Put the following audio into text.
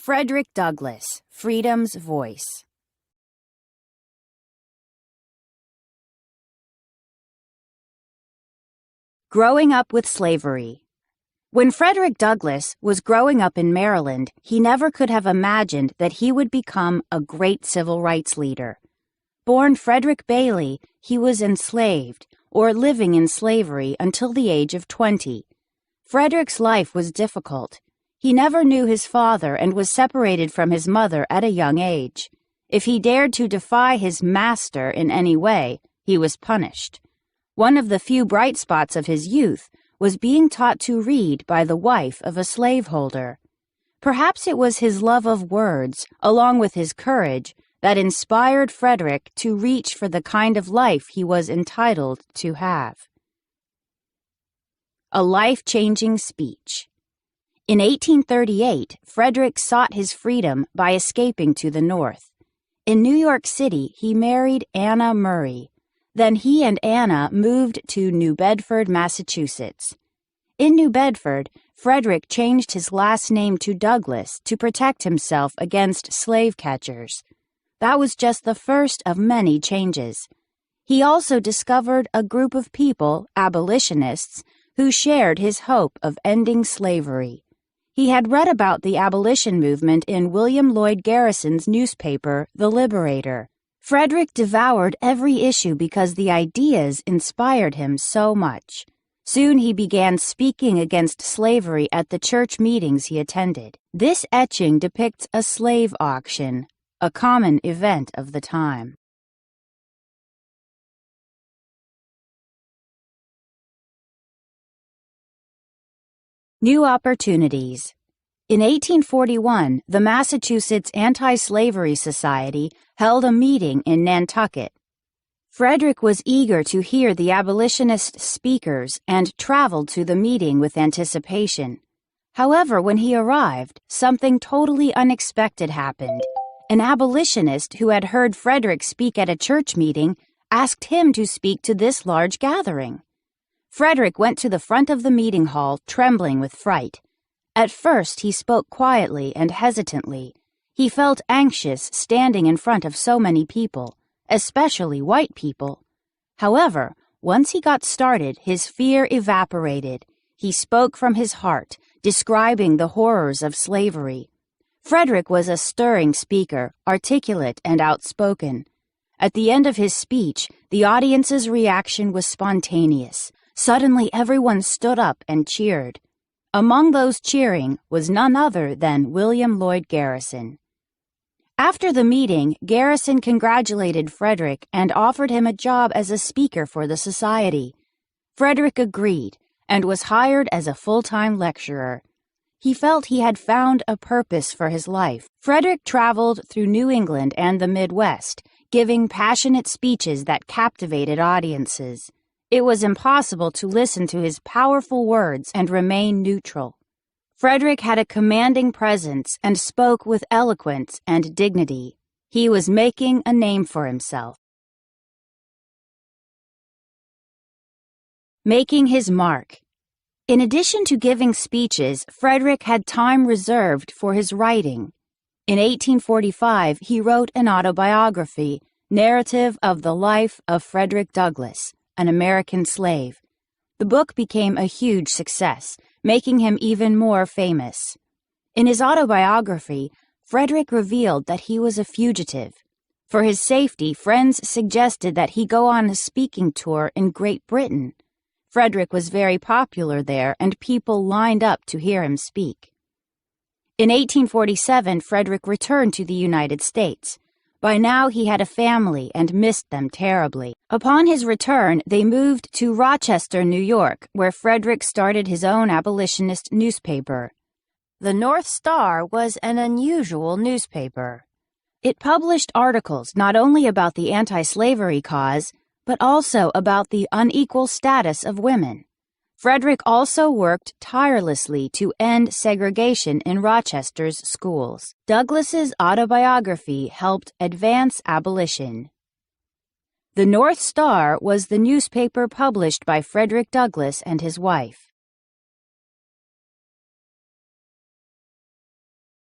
Frederick Douglass, Freedom's Voice. Growing up with slavery. When Frederick Douglass was growing up in Maryland, he never could have imagined that he would become a great civil rights leader. Born Frederick Bailey, he was enslaved, or living in slavery until the age of 20. Frederick's life was difficult. He never knew his father and was separated from his mother at a young age. If he dared to defy his master in any way, he was punished. One of the few bright spots of his youth was being taught to read by the wife of a slaveholder. Perhaps it was his love of words, along with his courage, that inspired Frederick to reach for the kind of life he was entitled to have. A life-changing speech. In 1838, Frederick sought his freedom by escaping to the North. In New York City, he married Anna Murray. Then he and Anna moved to New Bedford, Massachusetts. In New Bedford, Frederick changed his last name to Douglass to protect himself against slave catchers. That was just the first of many changes. He also discovered a group of people, abolitionists, who shared his hope of ending slavery. He had read about the abolition movement in William Lloyd Garrison's newspaper, The Liberator. Frederick devoured every issue because the ideas inspired him so much. Soon he began speaking against slavery at the church meetings he attended. This etching depicts a slave auction, a common event of the time. New opportunities. In 1841, the Massachusetts Anti-Slavery Society held a meeting in Nantucket. Frederick was eager to hear the abolitionist speakers and traveled to the meeting with anticipation. However, when he arrived, something totally unexpected happened. An abolitionist who had heard Frederick speak at a church meeting asked him to speak to this large gathering. Frederick went to the front of the meeting hall, trembling with fright. At first, he spoke quietly and hesitantly. He felt anxious standing in front of so many people, especially white people. However, once he got started, his fear evaporated. He spoke from his heart, describing the horrors of slavery. Frederick was a stirring speaker, articulate and outspoken. At the end of his speech, the audience's reaction was spontaneous. Suddenly, everyone stood up and cheered. Among those cheering was none other than William Lloyd Garrison. After the meeting, Garrison congratulated Frederick and offered him a job as a speaker for the society. Frederick agreed and was hired as a full-time lecturer. He felt he had found a purpose for his life. Frederick traveled through New England and the Midwest, giving passionate speeches that captivated audiences. It was impossible to listen to his powerful words and remain neutral. Frederick had a commanding presence and spoke with eloquence and dignity. He was making a name for himself. Making his mark. In addition to giving speeches, Frederick had time reserved for his writing. In 1845, he wrote an autobiography, Narrative of the Life of Frederick Douglass, an American slave. The book became a huge success, making him even more famous. In his autobiography, Frederick revealed that he was a fugitive. For his safety, friends suggested that he go on a speaking tour in Great Britain. Frederick was very popular there, and people lined up to hear him speak. In 1847, Frederick returned to the United States. By now, he had a family and missed them terribly. Upon his return, they moved to Rochester, New York, where Frederick started his own abolitionist newspaper. The North Star was an unusual newspaper. It published articles not only about the anti-slavery cause, but also about the unequal status of women. Frederick also worked tirelessly to end segregation in Rochester's schools. Douglass's autobiography helped advance abolition. The North Star was the newspaper published by Frederick Douglass and his wife.